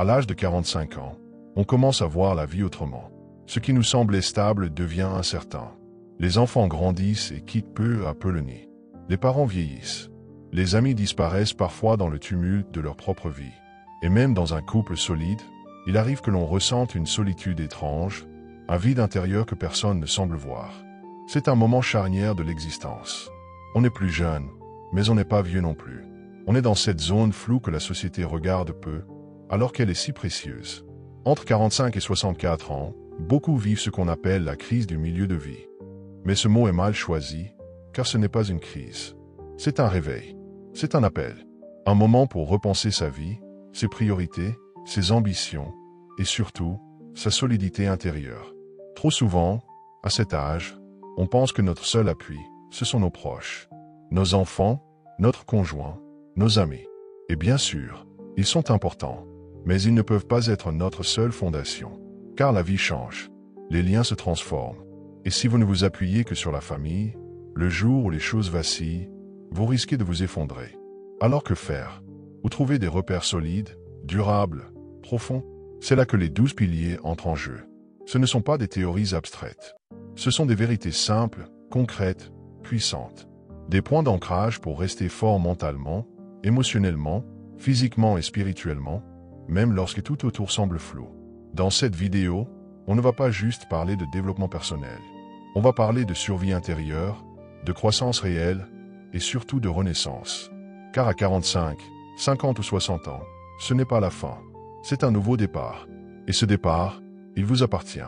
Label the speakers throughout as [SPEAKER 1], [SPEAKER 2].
[SPEAKER 1] À l'âge de 45 ans, on commence à voir la vie autrement. Ce qui nous semblait stable devient incertain. Les enfants grandissent et quittent peu à peu le nid. Les parents vieillissent. Les amis disparaissent parfois dans le tumulte de leur propre vie. Et même dans un couple solide, il arrive que l'on ressente une solitude étrange, un vide intérieur que personne ne semble voir. C'est un moment charnière de l'existence. On n'est plus jeune, mais on n'est pas vieux non plus. On est dans cette zone floue que la société regarde peu, alors qu'elle est si précieuse. Entre 45 et 64 ans, beaucoup vivent ce qu'on appelle la crise du milieu de vie. Mais ce mot est mal choisi, car ce n'est pas une crise. C'est un réveil. C'est un appel. Un moment pour repenser sa vie, ses priorités, ses ambitions, et surtout, sa solidité intérieure. Trop souvent, à cet âge, on pense que notre seul appui, ce sont nos proches. Nos enfants, notre conjoint, nos amis. Et bien sûr, ils sont importants. Mais ils ne peuvent pas être notre seule fondation. Car la vie change. Les liens se transforment. Et si vous ne vous appuyez que sur la famille, le jour où les choses vacillent, vous risquez de vous effondrer. Alors que faire? Où trouver des repères solides, durables, profonds? C'est là que les 12 piliers entrent en jeu. Ce ne sont pas des théories abstraites. Ce sont des vérités simples, concrètes, puissantes. Des points d'ancrage pour rester fort mentalement, émotionnellement, physiquement et spirituellement, même lorsque tout autour semble flou. Dans cette vidéo, on ne va pas juste parler de développement personnel. On va parler de survie intérieure, de croissance réelle et surtout de renaissance. Car à 45, 50 ou 60 ans, ce n'est pas la fin. C'est un nouveau départ. Et ce départ, il vous appartient.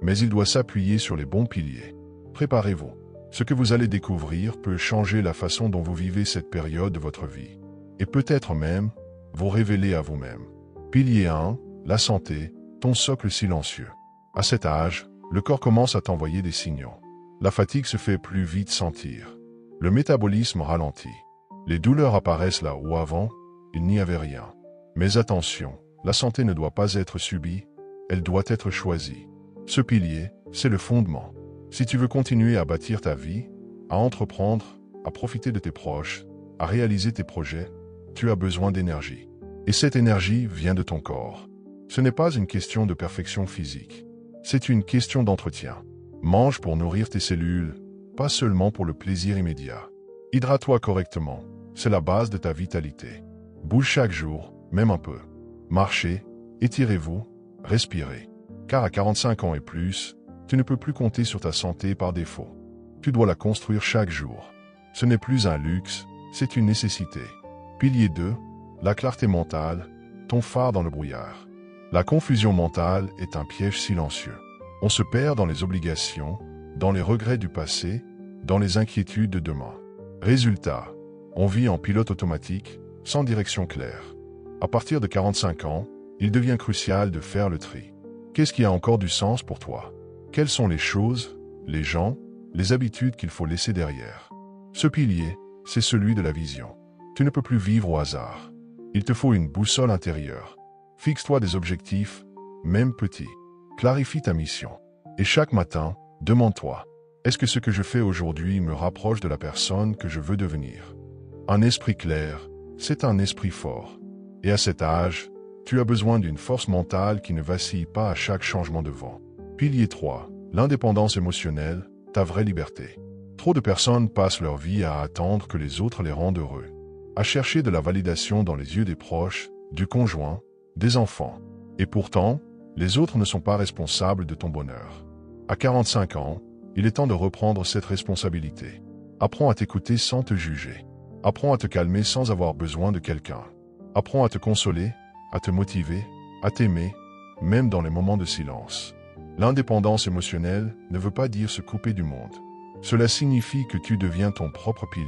[SPEAKER 1] Mais il doit s'appuyer sur les bons piliers. Préparez-vous. Ce que vous allez découvrir peut changer la façon dont vous vivez cette période de votre vie. Et peut-être même, vous révéler à vous-même. Pilier 1, la santé, ton socle silencieux. À cet âge, le corps commence à t'envoyer des signaux. La fatigue se fait plus vite sentir. Le métabolisme ralentit. Les douleurs apparaissent là où avant, il n'y avait rien. Mais attention, la santé ne doit pas être subie, elle doit être choisie. Ce pilier, c'est le fondement. Si tu veux continuer à bâtir ta vie, à entreprendre, à profiter de tes proches, à réaliser tes projets, tu as besoin d'énergie. Et cette énergie vient de ton corps. Ce n'est pas une question de perfection physique. C'est une question d'entretien. Mange pour nourrir tes cellules, pas seulement pour le plaisir immédiat. Hydrate-toi correctement, c'est la base de ta vitalité. Bouge chaque jour, même un peu. Marchez, étirez-vous, respirez. Car à 45 ans et plus, tu ne peux plus compter sur ta santé par défaut. Tu dois la construire chaque jour. Ce n'est plus un luxe, c'est une nécessité. Pilier 2, la clarté mentale, ton phare dans le brouillard. La confusion mentale est un piège silencieux. On se perd dans les obligations, dans les regrets du passé, dans les inquiétudes de demain. Résultat, on vit en pilote automatique, sans direction claire. À partir de 45 ans, il devient crucial de faire le tri. Qu'est-ce qui a encore du sens pour toi? Quelles sont les choses, les gens, les habitudes qu'il faut laisser derrière? Ce pilier, c'est celui de la vision. Tu ne peux plus vivre au hasard. Il te faut une boussole intérieure. Fixe-toi des objectifs, même petits. Clarifie ta mission. Et chaque matin, demande-toi, est-ce que ce que je fais aujourd'hui me rapproche de la personne que je veux devenir? Un esprit clair, c'est un esprit fort. Et à cet âge, tu as besoin d'une force mentale qui ne vacille pas à chaque changement de vent. Pilier 3, l'indépendance émotionnelle, ta vraie liberté. Trop de personnes passent leur vie à attendre que les autres les rendent heureux, à chercher de la validation dans les yeux des proches, du conjoint, des enfants. Et pourtant, les autres ne sont pas responsables de ton bonheur. À 45 ans, il est temps de reprendre cette responsabilité. Apprends à t'écouter sans te juger. Apprends à te calmer sans avoir besoin de quelqu'un. Apprends à te consoler, à te motiver, à t'aimer, même dans les moments de silence. L'indépendance émotionnelle ne veut pas dire se couper du monde. Cela signifie que tu deviens ton propre pilier,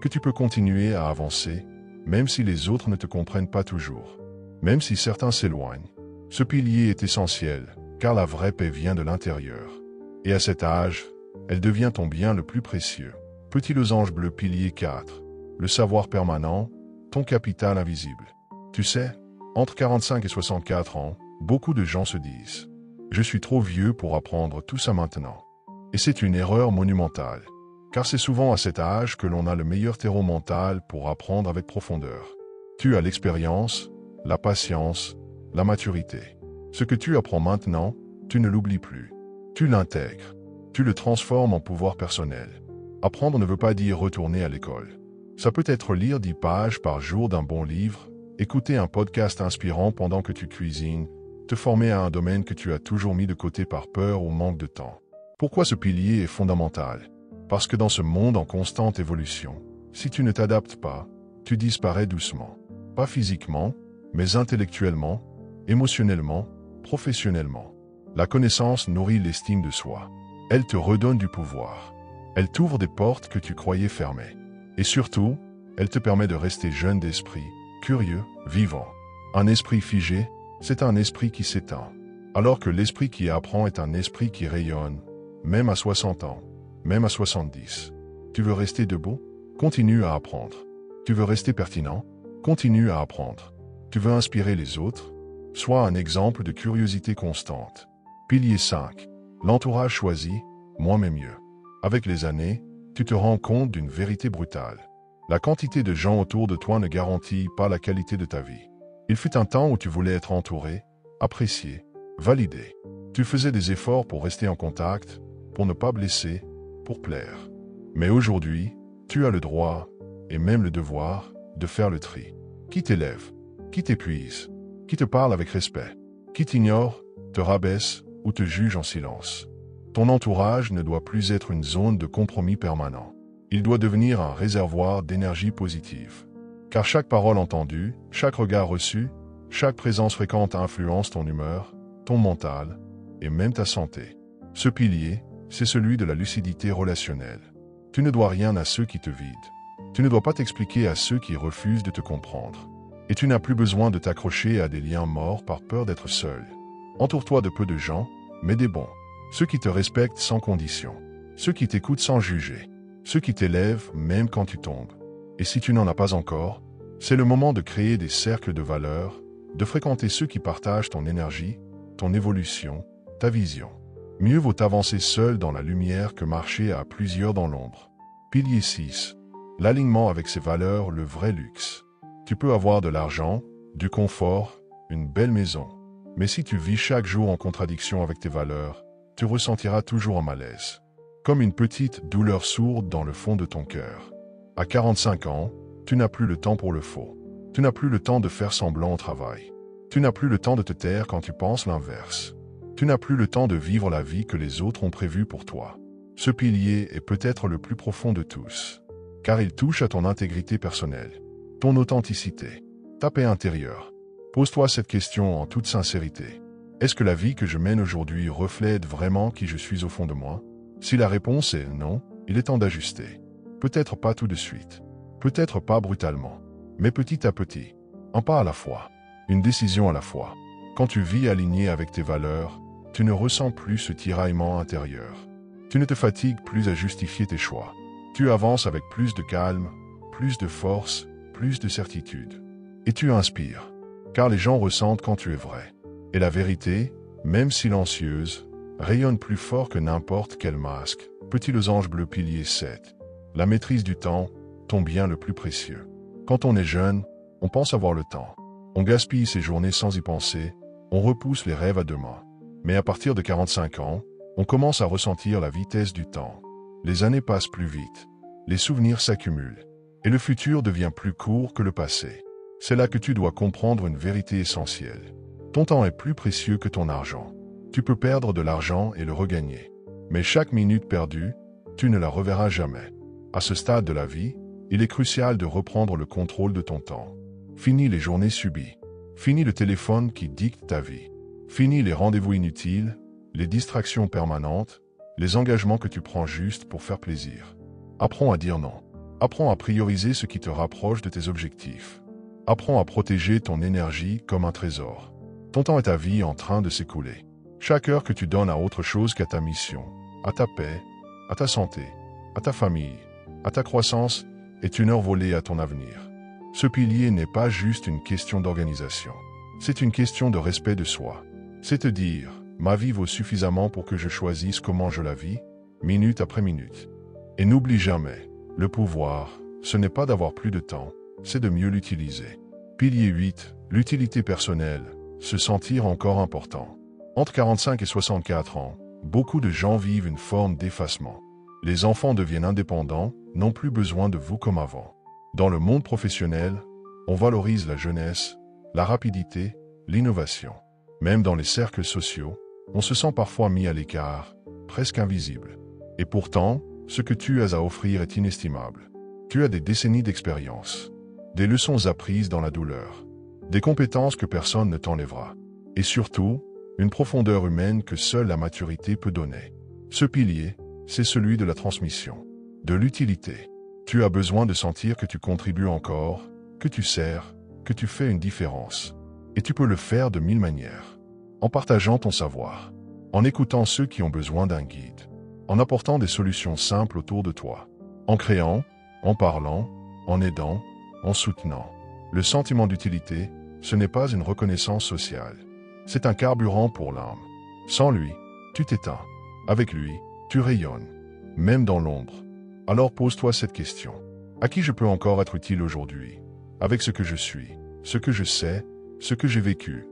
[SPEAKER 1] que tu peux continuer à avancer, même si les autres ne te comprennent pas toujours, même si certains s'éloignent. Ce pilier est essentiel, car la vraie paix vient de l'intérieur. Et à cet âge, elle devient ton bien le plus précieux. Petit losange bleu pilier 4, le savoir permanent, ton capital invisible. Tu sais, entre 45 et 64 ans, beaucoup de gens se disent « Je suis trop vieux pour apprendre tout ça maintenant ». Et c'est une erreur monumentale, car c'est souvent à cet âge que l'on a le meilleur terreau mental pour apprendre avec profondeur. Tu as l'expérience, la patience, la maturité. Ce que tu apprends maintenant, tu ne l'oublies plus. Tu l'intègres. Tu le transformes en pouvoir personnel. Apprendre ne veut pas dire retourner à l'école. Ça peut être lire 10 pages par jour d'un bon livre, écouter un podcast inspirant pendant que tu cuisines, te former à un domaine que tu as toujours mis de côté par peur ou manque de temps. Pourquoi ce pilier est fondamental? Parce que dans ce monde en constante évolution, si tu ne t'adaptes pas, tu disparais doucement. Pas physiquement, mais intellectuellement, émotionnellement, professionnellement. La connaissance nourrit l'estime de soi. Elle te redonne du pouvoir. Elle t'ouvre des portes que tu croyais fermées. Et surtout, elle te permet de rester jeune d'esprit, curieux, vivant. Un esprit figé, c'est un esprit qui s'éteint. Alors que l'esprit qui apprend est un esprit qui rayonne, même à 60 ans, même à 70. Tu veux rester debout? Continue à apprendre. Tu veux rester pertinent? Continue à apprendre. Tu veux inspirer les autres? Sois un exemple de curiosité constante. Pilier 5. L'entourage choisi, moins mais mieux. Avec les années, tu te rends compte d'une vérité brutale. La quantité de gens autour de toi ne garantit pas la qualité de ta vie. Il fut un temps où tu voulais être entouré, apprécié, validé. Tu faisais des efforts pour rester en contact, pour ne pas blesser, pour plaire. Mais aujourd'hui, tu as le droit, et même le devoir, de faire le tri. Qui t'élève? Qui t'épuise? Qui te parle avec respect? Qui t'ignore, te rabaisse ou te juge en silence? Ton entourage ne doit plus être une zone de compromis permanent. Il doit devenir un réservoir d'énergie positive. Car chaque parole entendue, chaque regard reçu, chaque présence fréquente influence ton humeur, ton mental et même ta santé. Ce pilier, c'est celui de la lucidité relationnelle. Tu ne dois rien à ceux qui te vident. Tu ne dois pas t'expliquer à ceux qui refusent de te comprendre. Et tu n'as plus besoin de t'accrocher à des liens morts par peur d'être seul. Entoure-toi de peu de gens, mais des bons. Ceux qui te respectent sans condition. Ceux qui t'écoutent sans juger. Ceux qui t'élèvent même quand tu tombes. Et si tu n'en as pas encore, c'est le moment de créer des cercles de valeurs, de fréquenter ceux qui partagent ton énergie, ton évolution, ta vision. Mieux vaut avancer seul dans la lumière que marcher à plusieurs dans l'ombre. Pilier 6. L'alignement avec ses valeurs, le vrai luxe. Tu peux avoir de l'argent, du confort, une belle maison. Mais si tu vis chaque jour en contradiction avec tes valeurs, tu ressentiras toujours un malaise. Comme une petite douleur sourde dans le fond de ton cœur. À 45 ans, tu n'as plus le temps pour le faux. Tu n'as plus le temps de faire semblant au travail. Tu n'as plus le temps de te taire quand tu penses l'inverse. Tu n'as plus le temps de vivre la vie que les autres ont prévue pour toi. Ce pilier est peut-être le plus profond de tous, car il touche à ton intégrité personnelle, ton authenticité, ta paix intérieure. Pose-toi cette question en toute sincérité. Est-ce que la vie que je mène aujourd'hui reflète vraiment qui je suis au fond de moi? Si la réponse est non, il est temps d'ajuster. Peut-être pas tout de suite, peut-être pas brutalement, mais petit à petit, un pas à la fois, une décision à la fois. Quand tu vis aligné avec tes valeurs, tu ne ressens plus ce tiraillement intérieur. Tu ne te fatigues plus à justifier tes choix. Tu avances avec plus de calme, plus de force, plus de certitude. Et tu inspires, car les gens ressentent quand tu es vrai. Et la vérité, même silencieuse, rayonne plus fort que n'importe quel masque. Petit losange bleu pilier 7. La maîtrise du temps, ton bien le plus précieux. Quand on est jeune, on pense avoir le temps. On gaspille ses journées sans y penser, on repousse les rêves à demain. Mais à partir de 45 ans, on commence à ressentir la vitesse du temps. Les années passent plus vite, les souvenirs s'accumulent, et le futur devient plus court que le passé. C'est là que tu dois comprendre une vérité essentielle. Ton temps est plus précieux que ton argent. Tu peux perdre de l'argent et le regagner. Mais chaque minute perdue, tu ne la reverras jamais. À ce stade de la vie, il est crucial de reprendre le contrôle de ton temps. Fini les journées subies. Fini le téléphone qui dicte ta vie. Fini les rendez-vous inutiles, les distractions permanentes, les engagements que tu prends juste pour faire plaisir. Apprends à dire non. Apprends à prioriser ce qui te rapproche de tes objectifs. Apprends à protéger ton énergie comme un trésor. Ton temps et ta vie en train de s'écouler. Chaque heure que tu donnes à autre chose qu'à ta mission, à ta paix, à ta santé, à ta famille, à ta croissance, est une heure volée à ton avenir. Ce pilier n'est pas juste une question d'organisation. C'est une question de respect de soi. C'est te dire, ma vie vaut suffisamment pour que je choisisse comment je la vis, minute après minute. Et n'oublie jamais, le pouvoir, ce n'est pas d'avoir plus de temps, c'est de mieux l'utiliser. Pilier 8, l'utilité personnelle, se sentir encore important. Entre 45 et 64 ans, beaucoup de gens vivent une forme d'effacement. Les enfants deviennent indépendants, n'ont plus besoin de vous comme avant. Dans le monde professionnel, on valorise la jeunesse, la rapidité, l'innovation. Même dans les cercles sociaux, on se sent parfois mis à l'écart, presque invisible. Et pourtant, ce que tu as à offrir est inestimable. Tu as des décennies d'expérience, des leçons apprises dans la douleur, des compétences que personne ne t'enlèvera. Et surtout, une profondeur humaine que seule la maturité peut donner. Ce pilier, c'est celui de la transmission, de l'utilité. Tu as besoin de sentir que tu contribues encore, que tu sers, que tu fais une différence. Et tu peux le faire de 1000 manières. En partageant ton savoir, en écoutant ceux qui ont besoin d'un guide, en apportant des solutions simples autour de toi, en créant, en parlant, en aidant, en soutenant. Le sentiment d'utilité, ce n'est pas une reconnaissance sociale. C'est un carburant pour l'âme. Sans lui, tu t'éteins. Avec lui, tu rayonnes, même dans l'ombre. Alors pose-toi cette question. À qui je peux encore être utile aujourd'hui? Avec ce que je suis, ce que je sais, ce que j'ai vécu.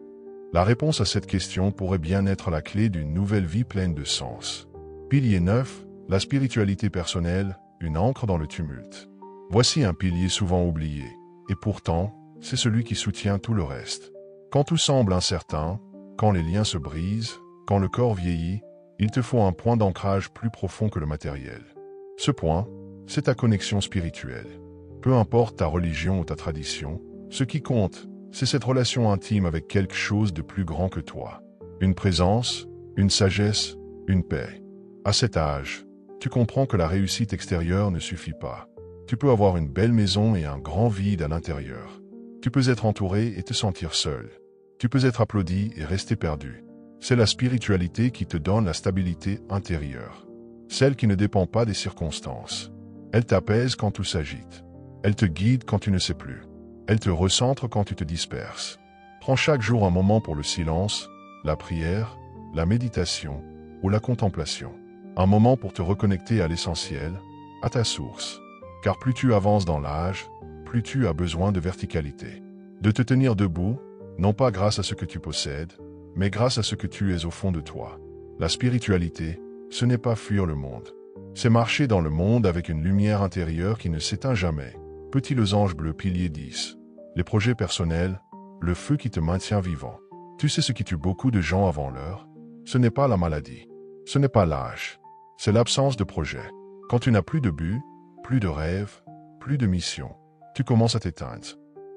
[SPEAKER 1] La réponse à cette question pourrait bien être la clé d'une nouvelle vie pleine de sens. Pilier 9, la spiritualité personnelle, une ancre dans le tumulte. Voici un pilier souvent oublié, et pourtant, c'est celui qui soutient tout le reste. Quand tout semble incertain, quand les liens se brisent, quand le corps vieillit, il te faut un point d'ancrage plus profond que le matériel. Ce point, c'est ta connexion spirituelle. Peu importe ta religion ou ta tradition, ce qui compte, c'est cette relation intime avec quelque chose de plus grand que toi. Une présence, une sagesse, une paix. À cet âge, tu comprends que la réussite extérieure ne suffit pas. Tu peux avoir une belle maison et un grand vide à l'intérieur. Tu peux être entouré et te sentir seul. Tu peux être applaudi et rester perdu. C'est la spiritualité qui te donne la stabilité intérieure. Celle qui ne dépend pas des circonstances. Elle t'apaise quand tout s'agite. Elle te guide quand tu ne sais plus. Elle te recentre quand tu te disperses. Prends chaque jour un moment pour le silence, la prière, la méditation ou la contemplation. Un moment pour te reconnecter à l'essentiel, à ta source. Car plus tu avances dans l'âge, plus tu as besoin de verticalité. De te tenir debout, non pas grâce à ce que tu possèdes, mais grâce à ce que tu es au fond de toi. La spiritualité, ce n'est pas fuir le monde. C'est marcher dans le monde avec une lumière intérieure qui ne s'éteint jamais. Petit losange bleu pilier 10. Les projets personnels, le feu qui te maintient vivant. Tu sais ce qui tue beaucoup de gens avant l'heure? Ce n'est pas la maladie. Ce n'est pas l'âge. C'est l'absence de projet. Quand tu n'as plus de but, plus de rêve, plus de mission, tu commences à t'éteindre.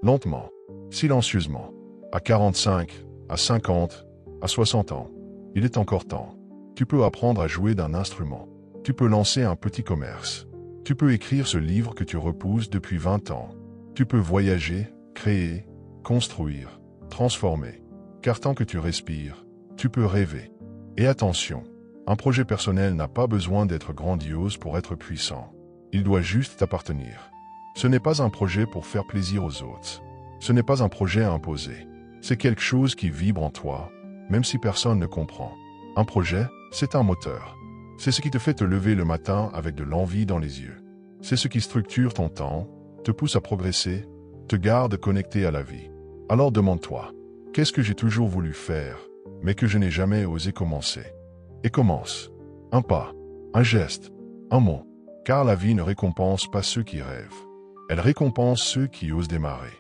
[SPEAKER 1] Lentement, silencieusement. À 45, à 50, à 60 ans, il est encore temps. Tu peux apprendre à jouer d'un instrument. Tu peux lancer un petit commerce. Tu peux écrire ce livre que tu repousses depuis 20 ans. Tu peux voyager, créer, construire, transformer. Car tant que tu respires, tu peux rêver. Et attention, un projet personnel n'a pas besoin d'être grandiose pour être puissant. Il doit juste t'appartenir. Ce n'est pas un projet pour faire plaisir aux autres. Ce n'est pas un projet à imposer. C'est quelque chose qui vibre en toi, même si personne ne comprend. Un projet, c'est un moteur. C'est ce qui te fait te lever le matin avec de l'envie dans les yeux. C'est ce qui structure ton temps, te pousse à progresser, te garde connecté à la vie. Alors demande-toi, qu'est-ce que j'ai toujours voulu faire, mais que je n'ai jamais osé commencer? Et commence. Un pas, un geste, un mot. Car la vie ne récompense pas ceux qui rêvent. Elle récompense ceux qui osent démarrer.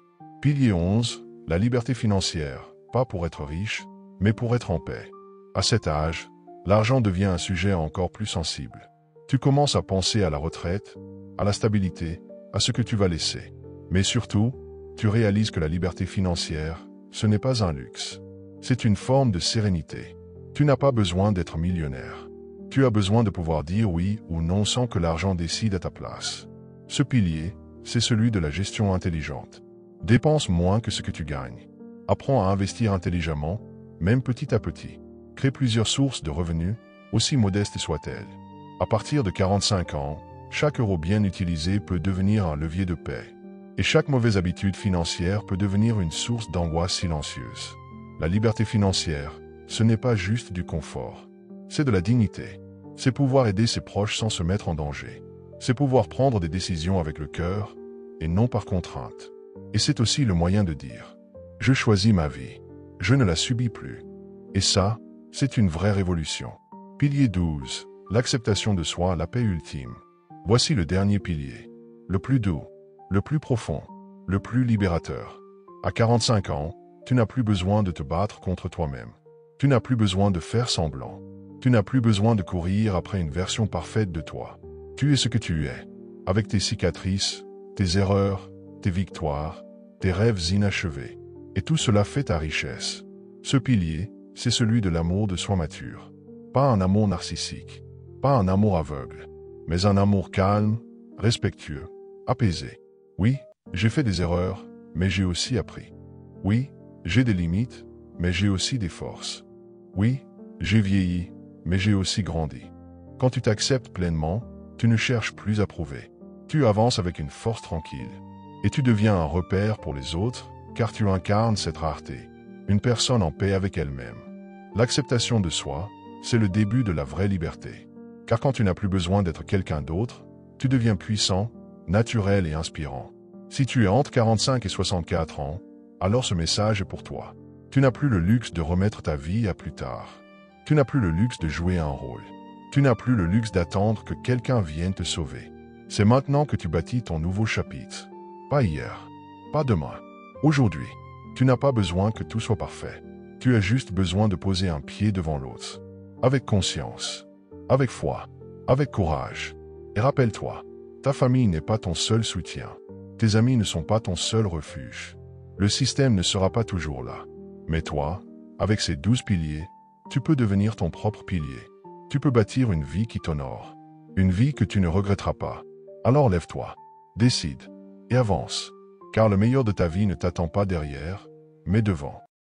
[SPEAKER 1] Pilier 11, la liberté financière, pas pour être riche, mais pour être en paix. À cet âge, l'argent devient un sujet encore plus sensible. Tu commences à penser à la retraite, à la stabilité, à ce que tu vas laisser. Mais surtout, tu réalises que la liberté financière, ce n'est pas un luxe. C'est une forme de sérénité. Tu n'as pas besoin d'être millionnaire. Tu as besoin de pouvoir dire oui ou non sans que l'argent décide à ta place. Ce pilier, c'est celui de la gestion intelligente. Dépense moins que ce que tu gagnes. Apprends à investir intelligemment, même petit à petit. Crée plusieurs sources de revenus, aussi modestes soient-elles. À partir de 45 ans, chaque euro bien utilisé peut devenir un levier de paix. Et chaque mauvaise habitude financière peut devenir une source d'angoisse silencieuse. La liberté financière, ce n'est pas juste du confort. C'est de la dignité. C'est pouvoir aider ses proches sans se mettre en danger. C'est pouvoir prendre des décisions avec le cœur et non par contrainte. Et c'est aussi le moyen de dire « Je choisis ma vie. Je ne la subis plus. Et ça, c'est une vraie révolution. Pilier 12. L'acceptation de soi, la paix ultime. Voici le dernier pilier. Le plus doux, le plus profond, le plus libérateur. À 45 ans, tu n'as plus besoin de te battre contre toi-même. Tu n'as plus besoin de faire semblant. Tu n'as plus besoin de courir après une version parfaite de toi. Tu es ce que tu es, avec tes cicatrices, tes erreurs, tes victoires, tes rêves inachevés. Et tout cela fait ta richesse. Ce pilier, c'est celui de l'amour de soi mature. Pas un amour narcissique, pas un amour aveugle, mais un amour calme, respectueux, apaisé. Oui, j'ai fait des erreurs, mais j'ai aussi appris. Oui, j'ai des limites, mais j'ai aussi des forces. Oui, j'ai vieilli, mais j'ai aussi grandi. Quand tu t'acceptes pleinement, tu ne cherches plus à prouver. Tu avances avec une force tranquille. Et tu deviens un repère pour les autres, car tu incarnes cette rareté. Une personne en paix avec elle-même. L'acceptation de soi, c'est le début de la vraie liberté. Car quand tu n'as plus besoin d'être quelqu'un d'autre, tu deviens puissant, naturel et inspirant. Si tu es entre 45 et 64 ans, alors ce message est pour toi. Tu n'as plus le luxe de remettre ta vie à plus tard. Tu n'as plus le luxe de jouer un rôle. Tu n'as plus le luxe d'attendre que quelqu'un vienne te sauver. C'est maintenant que tu bâtis ton nouveau chapitre. Pas hier, pas demain. Aujourd'hui, tu n'as pas besoin que tout soit parfait. Tu as juste besoin de poser un pied devant l'autre. Avec conscience, avec foi, avec courage. Et rappelle-toi, ta famille n'est pas ton seul soutien. Tes amis ne sont pas ton seul refuge. Le système ne sera pas toujours là. Mais toi, avec ces 12 piliers, tu peux devenir ton propre pilier. Tu peux bâtir une vie qui t'honore. Une vie que tu ne regretteras pas. Alors lève-toi, décide et avance. Car le meilleur de ta vie ne t'attend pas derrière, mais devant.